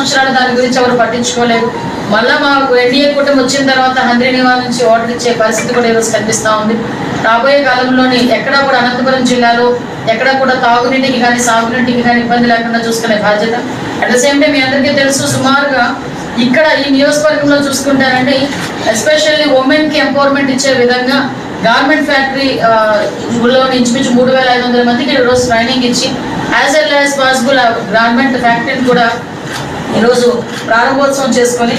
సంవత్సరాలు దాని గురించి ఎవరు పట్టించుకోలేదు. మళ్ళీ మాకు ఎన్డీఏ కూటమి వచ్చిన తర్వాత హంద్రీనివా నుంచి వాటర్ ఇచ్చే పరిస్థితి కూడా ఈరోజు కనిపిస్తూ ఉంది. రాబోయే కాలంలోని ఎక్కడా కూడా అనంతపురం జిల్లాలో ఎక్కడ కూడా తాగునీటికి కానీ సాగునీటికి కానీ ఇబ్బంది లేకుండా చూసుకునే బాధ్యత. అట్ ద సేమ్ టైం మీ అందరికీ తెలుసు, సుమారుగా ఇక్కడ ఈ నియోజకవర్గంలో చూసుకుంటారంటే ఎస్పెషల్లీ ఉమెన్కి ఎంపవర్మెంట్ ఇచ్చే విధంగా గార్మెంట్ ఫ్యాక్టరీ లో ఇంచుమించు 3500 మందికి ఈరోజు ట్రైనింగ్ ఇచ్చి as well as possible garment ఫ్యాక్టరీని కూడా ఈరోజు ప్రారంభోత్సవం చేసుకొని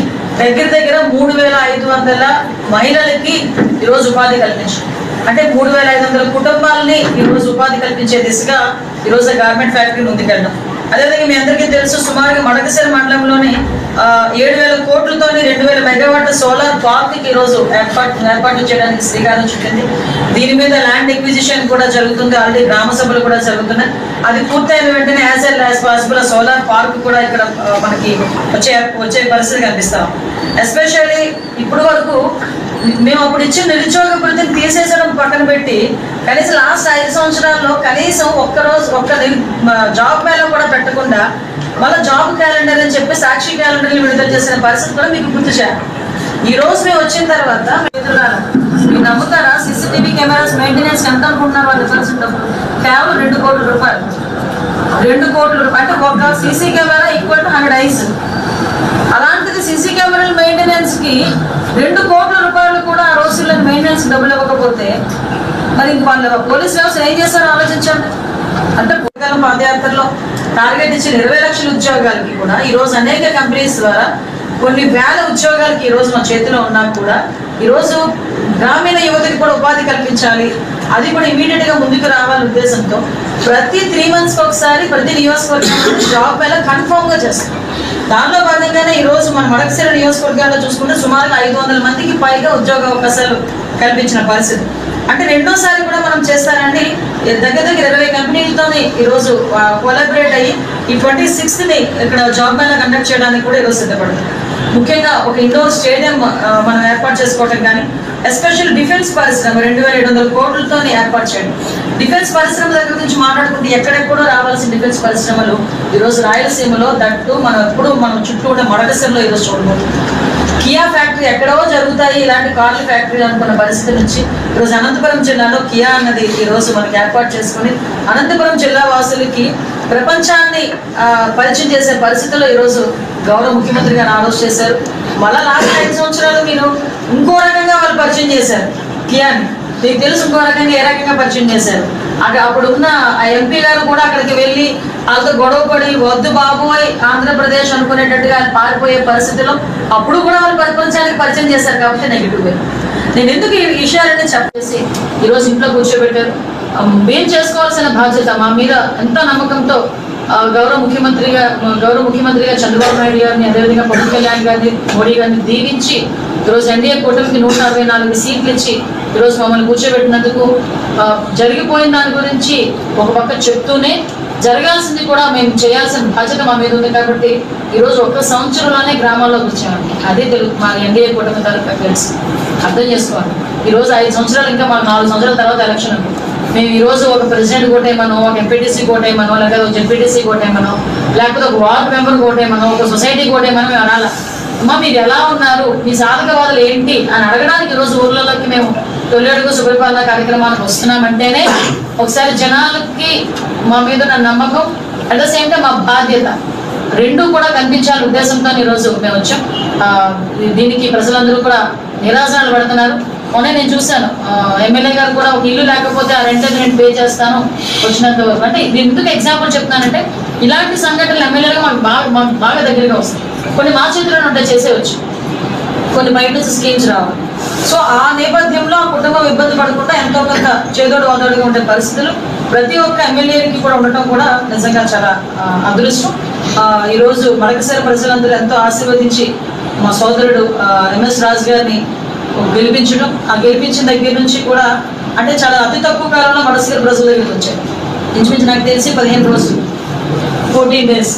దగ్గర 3500 మహిళలకి ఈరోజు ఉపాధి కల్పించారు. అంటే 3500 కుటుంబాలని ఈరోజు ఉపాధి కల్పించే దిశగా ఈరోజు గార్మెంట్ ఫ్యాక్టరీ ముందుకెళ్ళడం. అదేవిధంగా మీ అందరికీ తెలుసు, సుమారుగా మడకసిర మండలంలోని 7,000 కోట్లతోని 2,000 మెగావాట్ల సోలార్ పార్క్ ఈరోజు ఏర్పాటు చేయడానికి శ్రీకారం చుట్టింది. దీని మీద ల్యాండ్ ఎక్విజిషన్ కూడా జరుగుతుంది, ఆల్రెడీ గ్రామ సభలు కూడా జరుగుతున్నాయి. అది పూర్తయిన వెంటనే as well as possible solar park కూడా ఇక్కడ మనకి వచ్చే పరిస్థితి కనిపిస్తాం. ఎస్పెషల్లీ ఇప్పుడు వరకు మేము అప్పుడు ఇచ్చిన నిరుద్యోగ వృత్తిని తీసేసడం పక్కన పెట్టి కనీసం లాస్ట్ 5 సంవత్సరాల్లో కనీసం ఒక్క జాబ్ మేళ కూడా పెట్టకుండా మళ్ళీ జాబ్ క్యాలెండర్ అని చెప్పి సాక్షి క్యాలెండర్ని విడుదల చేసిన పరిస్థితి కూడా మీకు గుర్తు చేయాలి. ఈ రోజు మేము వచ్చిన తర్వాత మీరు నమ్ముతారా, CCTV కెమెరాస్ మెయింటెనెన్స్ ఎంత అనుకుంటున్నారు? వాళ్ళు ఇవ్వాల్సిన కేవలం 2 కోట్ల రూపాయలు. 2 కోట్ల రూపాయలు అంటే ఒక CC camera equal to 100 ice. అలాంటిది సీసీ కెమెరాల మెయింటెనెన్స్ కి 2 కోట్ల రూపాయలు కూడా ఆ రోజుల్లో మెయింటెనెన్స్ డబ్బులు ఇవ్వకపోతే మరి ఇంక వాళ్ళ పోలీస్ వ్యవస్థ ఏం చేస్తారో ఆలోచించండి. అంటే పూర్వకాలం పాదయాత్రలో టార్గెట్ ఇచ్చిన 20 లక్షల ఉద్యోగాలకి కూడా ఈరోజు అనేక కంపెనీస్ ద్వారా కొన్ని వేల ఉద్యోగాలకి ఈరోజు మా చేతిలో ఉన్నా కూడా ఈరోజు గ్రామీణ యువతకి కూడా ఉపాధి కల్పించాలి, అది కూడా ఇమీడియట్ గా ముందుకు రావాలనే ఉద్దేశంతో ప్రతి 3 months ఒకసారి ప్రతి నియోజకవర్గంలో జాబ్ మేళ కన్ఫర్మ్ గా చేస్తాం. దానిలో భాగంగానే ఈరోజు మన మడకసిర నియోజకవర్గాల్లో చూసుకుంటే సుమారుగా 500 మందికి పైగా ఉద్యోగ అవకాశాలు కల్పించిన పరిస్థితి. అంటే రెండోసారి కూడా మనం చేస్తారని దగ్గర 20 కంపెనీలతోని ఈరోజు కొలాబరేట్ అయ్యి ఈ 26th ఇక్కడ జాబ్ మేళా కండక్ట్ చేయడానికి కూడా ఈరోజు సిద్ధపడుతుంది. ముఖ్యంగా ఒక ఇండోర్ స్టేడియం మనం ఏర్పాటు చేసుకోవటం కానీ, ఎస్పెషల్ డిఫెన్స్ పరిశ్రమ 2,700 కోట్లతో ఏర్పాటు చేయడం. డిఫెన్స్ పరిశ్రమ దగ్గర నుంచి మాట్లాడుకుంటే ఎక్కడెక్కడో రావాల్సిన డిఫెన్స్ పరిశ్రమలు ఈరోజు రాయలసీమలో దట్టు మనం చుట్టూ ఉన్న మడకసిరలో ఈరోజు చూడబోతుంది. కియా ఫ్యాక్టరీ ఎక్కడో జరుగుతాయి ఇలాంటి కార్ల ఫ్యాక్టరీ అనుకున్న పరిస్థితి నుంచి ఈరోజు అనంతపురం జిల్లాలో కియా అన్నది ఈరోజు మనకి ఏర్పాటు చేసుకుని అనంతపురం జిల్లా వాసులకి ప్రపంచాన్ని పరిచయం చేసే పరిస్థితుల్లో ఈరోజు గౌరవ ముఖ్యమంత్రి గారు ఆలోచన చేశారు. మళ్ళా లాస్ట్ 5 సంవత్సరాలు మీరు ఇంకో రకంగా వాళ్ళు పరిచయం చేశారు కియాని. మీకు తెలుసు ఇంకో రకంగా ఏ రకంగా పరిచయం చేశారు. అప్పుడు ఉన్న ఎంపీ గారు కూడా అక్కడికి వెళ్ళి వాళ్ళతో గొడవపడి వద్దు బాబోయ్ ఆంధ్రప్రదేశ్ అనుకునేటట్టుగా పారిపోయే పరిస్థితిలో అప్పుడు కూడా వాళ్ళు ప్రపంచానికి పరిచయం చేశారు. కాబట్టి నెగిటివ్ వే. నేను ఎందుకు ఈ విషయాలన్నీ చెప్పేసి ఈరోజు ఇంట్లో కూర్చోబెట్టారు. మేము చేసుకోవాల్సిన బాధ్యత మా మీద ఎంతో నమ్మకంతో గౌరవ ముఖ్యమంత్రిగా చంద్రబాబు నాయుడు గారిని, అదేవిధంగా పవన్ కళ్యాణ్ గారిని, మోడీ గారిని దీవించి ఈరోజు ఎన్డీఏ కూటమికి 164 సీట్లు ఇచ్చి ఈరోజు మమ్మల్ని కూర్చోబెట్టినందుకు జరిగిపోయిన దాని గురించి ఒక పక్క చెప్తూనే జరగాల్సింది కూడా మేము చేయాల్సిన బాధ్యత మా మీద ఉంది. కాబట్టి ఈరోజు 1 సంవత్సరంలోనే గ్రామాల్లోకి వచ్చామండి. అదే మా ఎన్డీఏ కూటమి తరఫున తెలుసు, అర్థం చేసుకోవాలి. ఈరోజు 5 సంవత్సరాలు, ఇంకా మాకు 4 సంవత్సరాల తర్వాత ఎలక్షన్ ఉంది. మేము ఈరోజు ఒక ప్రెసిడెంట్ కోటేమనో, ఒక ఎంపీటీసీ కోటేమనో, లేకపోతే ఒక జెడ్పీటీసీ కోటేమనో, లేకపోతే ఒక వార్డ్ మెంబర్ కోటేమనో, ఒక సొసైటీ కోటేమనో మేము అనాలా. అమ్మ మీరు ఎలా ఉన్నారు, మీ సాధకవాదులు ఏంటి అని అడగడానికి ఈరోజు ఊర్లలోకి మేము తొలి అడుగు సుపరిపాలన కార్యక్రమానికి వస్తున్నామంటేనే ఒకసారి జనాలకి మా మీద ఉన్న నమ్మకం, అట్ ద సేమ్ టైం మా బాధ్యత రెండూ కూడా కనిపించాలి ఉద్దేశంతో ఈరోజు మేము వచ్చాం. దీనికి ప్రజలందరూ కూడా నిరాశలు పడుతున్నారు. మొన్న నేను చూశాను ఎమ్మెల్యే గారు కూడా ఒక ఇల్లు లేకపోతే ఆ రెంట్ నేను పే చేస్తాను వచ్చినంత వరకు. అంటే ఇది ఎందుకు ఎగ్జాంపుల్ చెప్తానంటే ఇలాంటి సంఘటనలు ఎమ్మెల్యేగా మాకు బాగా దగ్గరగా వస్తాయి. కొన్ని మా చేతిలో ఉంటే చేసేవచ్చు, కొన్ని బయట నుంచి స్కీమ్స్ రావాలి. సో ఆ నేపథ్యంలో ఆ కుటుంబం ఇబ్బంది పడకుండా ఎంతో కొంత చేదోడు వాదోడుగా ఉండే పరిస్థితులు ప్రతి ఒక్క ఎమ్మెల్యేకి కూడా ఉండటం కూడా నిజంగా చాలా అదృష్టం. ఈరోజు మడకసిర ప్రజలందరూ ఎంతో ఆశీర్వదించి మా సోదరుడు ఎంఎస్ రాజు గారిని గెలిపించడం, ఆ గెలిపించిన దగ్గర నుంచి కూడా అంటే చాలా అతి తక్కువ కాలంలో మడకసిర ప్రజల దగ్గరికి వచ్చాయి. ఇంచుమించు నాకు తెలిసి 15 రోజులు 14 days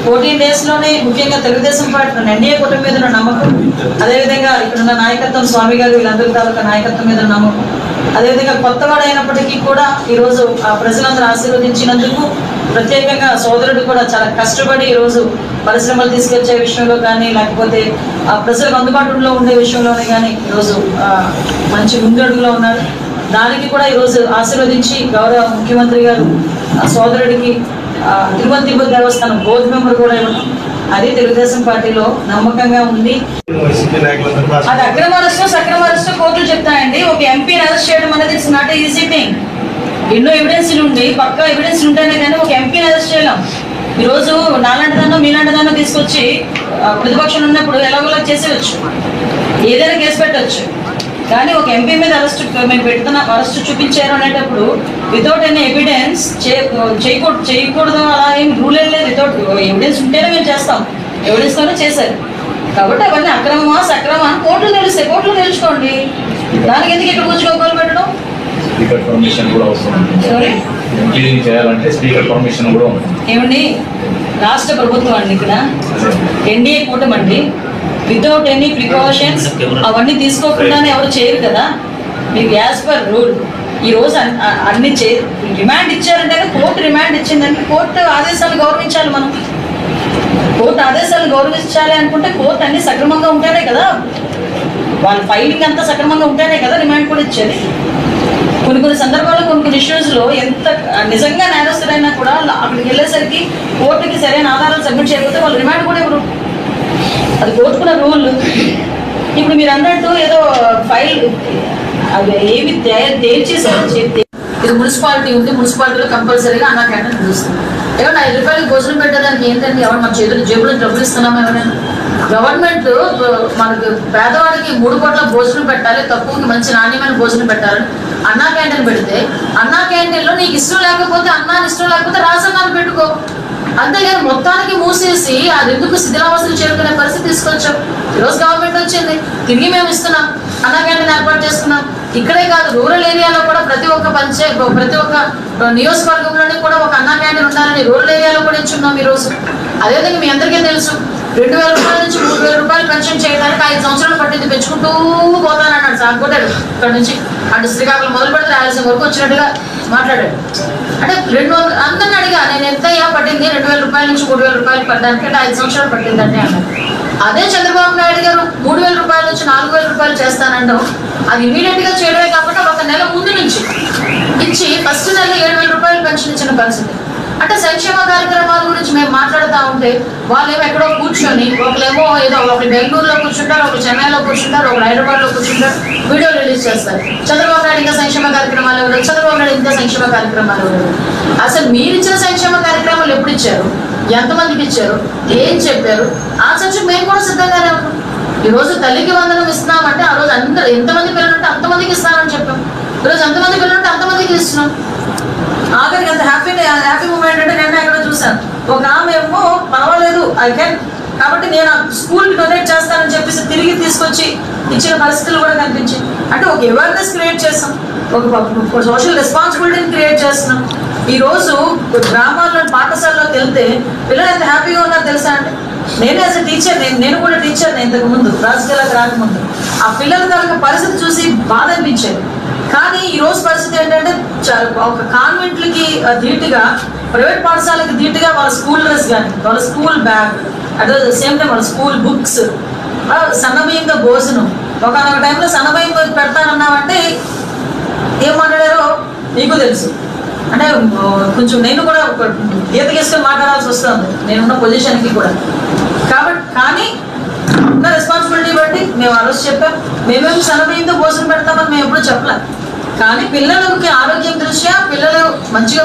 14 daysలోనే ముఖ్యంగా తెలుగుదేశం పార్టీ ఎన్డీఏ కూటమి మీద నమ్మకం, అదేవిధంగా ఇక్కడున్న నాయకత్వం స్వామి గారు వీళ్ళందరి తాలూకా నాయకత్వం మీద నమ్మకం, అదేవిధంగా కొత్తవాడు అయినప్పటికీ కూడా ఈరోజు ఆ ప్రజలందరూ ఆశీర్వదించినందుకు ప్రత్యేకంగా సోదరుడు కూడా చాలా కష్టపడి ఈరోజు పరిశ్రమలు తీసుకొచ్చే విషయంలో కానీ లేకపోతే ప్రజలకు అందుబాటులో ఉండే విషయంలోనే కానీ ఈరోజు మంచి ముందడుగులో ఉన్నారు. దానికి కూడా ఈరోజు ఆశీర్వదించి గౌరవ ముఖ్యమంత్రి గారు సోదరుడికి తిరుపతి దేవస్థానం బోర్డు మెంబర్ కూడా ఇవ్వడం అది తెలుగుదేశం పార్టీలో నమ్మకంగా ఉంది. అది అక్రమ అరెస్టు సక్రమ అరెస్టు కోర్టులు చెప్తాయండి. ఒక ఎంపీని అరెస్ట్ చేయడం అనేది ఇట్స్ నాట్ ఈజీ థింగ్. ఎన్నో ఎవిడెన్స్లు ఉండి పక్కా ఎవిడెన్స్లు ఉంటేనే కానీ ఒక ఎంపీని అరెస్ట్ చేయలేం. ఈరోజు నాలాంటిదాన్నో మీలాంటిదాన్నో తీసుకొచ్చి ప్రతిపక్షంలో ఉన్నప్పుడు ఎలాగోలా చేసేయచ్చు, ఏదైనా కేసు పెట్టవచ్చు. కానీ ఒక ఎంపీ మీద మేము పెడుతున్న అరెస్ట్ చూపించారు అనేటప్పుడు వితౌట్ ఎనీ ఎవిడెన్స్ చేయకూడదు అలా ఏం రూల్ ఏం లేదు. వితౌట్ ఎవిడెన్స్ ఉంటేనే మేము చేస్తాం, ఎవిడెన్స్తోనే చేశారు. కాబట్టి అవన్నీ అక్రమమా సక్రమా కోర్టులు తెలుస్తాయి, కోర్టులు తెలుసుకోండి. దానికి ఎందుకు ఇక్కడ కూర్చోగోలు పెట్టడం? ఏమండి రాష్ట్ర ప్రభుత్వం అండి, ఇక్కడ ఎన్డీఏ కూటమి అండి. వితౌట్ ఎనీ ప్రికాషన్స్ అవన్నీ తీసుకోకుండానే ఎవరు చేయరు కదా. మీకు యాజ్ పర్ రూల్ ఈరోజు అన్ని రిమాండ్ ఇచ్చారంటే కోర్టు రిమాండ్ ఇచ్చిందంటే కోర్టు ఆదేశాలు గౌరవించాలి. మనం కోర్టు ఆదేశాలు గౌరవించాలి అనుకుంటే కోర్టు అన్ని సక్రమంగా ఉంటేనే కదా, వాళ్ళ ఫైలింగ్ అంతా సక్రమంగా ఉంటేనే కదా రిమాండ్ కూడా ఇచ్చేది. కొన్ని సందర్భాల్లో కొన్ని ఇష్యూస్లో ఎంత నిజంగా నేరస్తుడైనా కూడా అక్కడికి వెళ్ళేసరికి కోర్టుకి సరైన ఆధారాలు సబ్మిట్ చేయకపోతే వాళ్ళు రిమాండ్ కూడా ఇవ్వరు. అది కోర్టుకున్న రూల్. ఇప్పుడు మీరు అన్నట్టు ఏదో ఫైల్ అది ఏమి తేల్చేసారని చెప్పి ఇది మున్సిపాలిటీ ఉంది, మున్సిపాలిటీలో కంపల్సరీగా అన్నా క్యాంటీన్ పిలుస్తుంది. ఏమన్నా 5 రూపాయలకి భోజనం పెట్టేదానికి ఏంటంటే ఎవరు మన జేబులో డబ్బులు ఇస్తున్నామా? ఎవరైనా గవర్నమెంట్ మనకు పేదవాడికి 3 పూట్ల భోజనం పెట్టాలి, తక్కువకి మంచి నాణ్యమైన భోజనం పెట్టాలని అన్నా క్యాంటీన్ పెడితే అన్నా క్యాంటీన్లో నీకు ఇష్టం లేకపోతే అన్నాన్ని ఇష్టం లేకపోతే రాజన్నాన్ని పెట్టుకో. అంతేగాని మొత్తానికి మూసేసి అది ఎందుకు శిథిలావస్థలు చేరుకునే పరిస్థితి తీసుకొచ్చాం. ఈరోజు గవర్నమెంట్ వచ్చింది, తిరిగి మేము ఇస్తున్నాం, అన్నా క్యాంటీన్ ఏర్పాటు చేస్తున్నాం. ఇక్కడే కాదు రూరల్ ఏరియాలో కూడా ప్రతి ఒక్క నియోజకవర్గంలోనే కూడా ఒక అన్నా క్యాంటీన్ ఉండాలని రూరల్ ఏరియాలో కూడా ఇచ్చున్నాం ఈరోజు. అదేవిధంగా మీ అందరికీ తెలుసు 2,000 రూపాయల నుంచి 3,000 రూపాయలు పెన్షన్ చేయడానికి 5 సంవత్సరాలు పట్టింది, పెంచుకుంటూ పోతానన్నాడు సాగుకోటాడు. ఇక్కడ నుంచి అటు శ్రీకాకుళం మొదలు పెడితే రాయలసీమ వరకు వచ్చినట్టుగా మాట్లాడాడు. అంటే 200 అందరిని అడిగా నేను ఎంతయ్యా పట్టింది 2,000 రూపాయల నుంచి 3,000 రూపాయలు పట్టడానికి, అంటే 5 సంవత్సరాలు పట్టిందంటే అన్నారు. అదే చంద్రబాబు నాయుడు గారు 3,000 రూపాయల నుంచి 4,000 రూపాయలు చేస్తానంటాం. అది ఇమీడియట్ గా చేయడమే కాకుండా 1 నెల ముందు నుంచి ఇచ్చి ఫస్ట్ నెల 7,000 రూపాయలు పెన్షన్ ఇచ్చిన పరిస్థితి. అంటే సంక్షేమ కార్యక్రమాల గురించి మేము మాట్లాడుతూ ఉంటే వాళ్ళేమో ఎక్కడో కూర్చొని ఒకరేమో ఏదో ఒకరు బెంగళూరులో కూర్చుంటారు, ఒకరు చెన్నైలో కూర్చుంటారు, ఒకరు హైదరాబాద్లో కూర్చుంటారు, వీడియోలు రిలీజ్ చేస్తారు. చంద్రబాబు నాయుడు ఇంకా సంక్షేమ కార్యక్రమాలు ఎవరు, చంద్రబాబు నాయుడు ఇంకా సంక్షేమ కార్యక్రమాలు ఎవరు? అసలు మీరు ఇచ్చిన సంక్షేమ కార్యక్రమాలు ఎప్పుడు ఇచ్చారు, ఎంతమందికి ఇచ్చారు, ఏం చెప్పారు? ఆ చర్చకు మేము కూడా సిద్ధంగానే ఉన్నాం. ఈరోజు తల్లికి వందనం ఇస్తున్నామంటే ఆ రోజు అందరూ ఎంతమంది పిల్లలు ఉంటే అంతమందికి ఇస్తామని చెప్పాం. ఈరోజు ఎంతమంది పిల్లలు ఉంటే అంతమందికి ఇస్తున్నాం. ఆఖరికి అంత హ్యాపీ మూమెంట్ అంటే నేను ఎక్కడో చూసాను. ఒక ఆమె ఏమో పర్వాలేదు ఐ కెన్ కాబట్టి నేను స్కూల్కి డొనేట్ చేస్తానని చెప్పేసి తిరిగి తీసుకొచ్చి ఇచ్చిన పరిస్థితులు కూడా కనిపించింది. అంటే ఒక అవేర్నెస్ క్రియేట్ చేస్తాం, ఒక సోషల్ రెస్పాన్సిబిలిటీని క్రియేట్ చేస్తున్నాం. ఈరోజు గ్రామాల్లో పాఠశాలలోకి వెళ్తే పిల్లలు ఎంత హ్యాపీగా ఉన్నారో తెలుసా అంటే నేను యాజ్ ఎ టీచర్ నేను కూడా టీచర్ ఇంతకు ముందు రాజకీయాలకు రాకముందు ఆ పిల్లల తాలూకా పరిస్థితి చూసి బాధ అనిపించేది. కానీ ఈరోజు పరిస్థితి ఏంటంటే ఒక కాన్వెంట్లకి ధీటుగా ప్రైవేట్ పాఠశాలకి ధీటుగా వాళ్ళ స్కూల్ డ్రెస్ కానీ వాళ్ళ school bag at the same time వాళ్ళ స్కూల్ బుక్స్, సన్నబియ్యంగా భోజనం. ఒకనొక టైంలో సన్నబియ్యం పెడతానన్నామంటే ఏం మాట్లాడారో నీకు తెలుసు. అంటే కొంచెం నేను కూడా గీత గీసుకొని మాట్లాడాల్సి వస్తుంది నేనున్న పొజిషన్కి కూడా. కానీ ఉన్న రెస్పాన్సిబిలిటీ బట్టి మేము ఆ రోజు చెప్పాం. మేమేమి సన్నబియ్యంతో భోజనం పెడతామని మేము ఎప్పుడు చెప్పలేం. కానీ పిల్లలకి ఆరోగ్యం దృష్ట్యా పిల్లలు మంచిగా